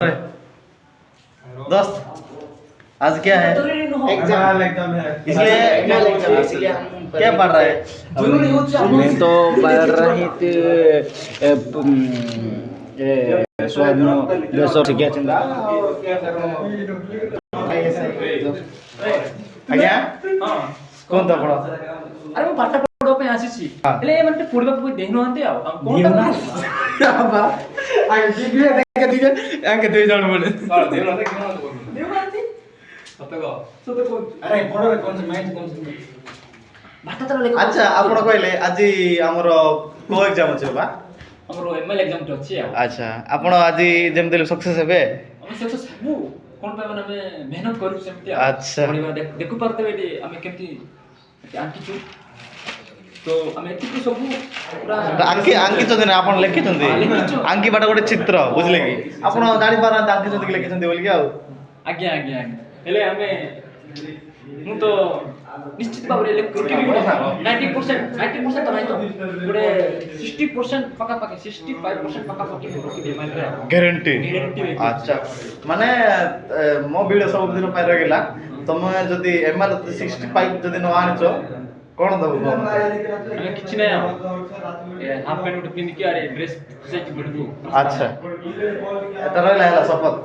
अरे, दोस्त आज क्या है? एग्जाम है इसलिए क्या पढ़ रहा है? मैं तो पढ़ रही थी स्वर्ण देशों से क्या चिंता ଆଜ୍ଞା କୁହନ୍ତୁ ଆପଣ। ଆରେ ମୁଁ ପାଠ ପଢିବା ପାଇଁ ଆସିଛି ହେଲେ ଏମାନେ ପଢିବାକୁ ବି ଦେଇନାହାନ୍ତି ଆଉ आगे दे जाने वाले ଦେଉନାହାନ୍ତି ସତ କହୁଛୁ अरे पढ़ो रे कौन से मैथ कौन से ଭାତ ତର ଲେଖା ଆଚ୍ଛା ଆପଣ କହିଲେ ଆଜି ଆମର କୋ ଏକ୍ଜାମ ଅଛି ବା? ଆମର ଏମଏଲ ଏକ୍ଜାମ ଟେ ଅଛି ଆଉ ଆଚ୍ଛା ଆପଣ ଆଜି ଯେମିତି ହେଲେ ସକ୍ସେସ୍ ହେବେ? ଆମେ ସକ୍ସେସ୍ ହେବୁ କଣ ପାଇଁ ମାନେ ଆମେ ମେହନତ କରୁଛୁ ସେମିତି ଆଉ ଆଚ୍ଛା। ପଢିବା ଦେଖୁ ପାରୁଥିବେ ଏଠି ଆମେ କେମିତି ଆଙ୍କିଛୁ ତ ଆମେ ଏତିକି ସବୁ ପୁରା ଆଙ୍କିଛନ୍ତି ନା ଆପଣ ଲେଖିଛନ୍ତି? ହଁ, ଲେଖିଛୁ। ଆଙ୍କିବାଟା ଗୋଟେ ଚିତ୍ର ବୁଝିଲେ କି? ଆପଣ ଜାଣିପାରୁନାହାନ୍ତି ଆଙ୍କିଛନ୍ତି କି ଲେଖିଛନ୍ତି ବୋଲିକି ଆଉ। ଆଜ୍ଞା ଆଜ୍ଞା ଆଜ୍ଞା ହେଲେ ଆମେ ମୁଁ ତ ନିଶ୍ଚିତ ଭାବରେ ଲେଖିବି 90% ତ ନାହିଁ ତ ଗୋଟେ 60% ପାଖାପାଖି 65% ପାଖାପାଖି ମୁଁ ରଖିଦିଏ ମାଇଣ୍ଡରେ ଗ୍ୟାରେଣ୍ଟି Guarantee। ଆଚ୍ଛା ମାନେ ମୋ ଭିଡ଼ିଓ ସବୁ ଦିନ ପାଇଁ ରହିଲା ତମେ ଯଦି ଏମଏଲ୍ 65 ଯଦି ନ ଆଣିଛ କ'ଣ ଦେବ କୁହ ମତେ? ଆମେ କିଛି ନାହିଁ ଆଉ ହାଫ୍ ପ୍ୟାଣ୍ଟ ଗୋଟେ ପିନ୍ଧିକି ଆରେ ଡ୍ରେସ୍ ସେଇକି ବୁଲିବୁ ଆଚ୍ଛା ଏଟା ରହିଲା ହେଲା ଶପଥ।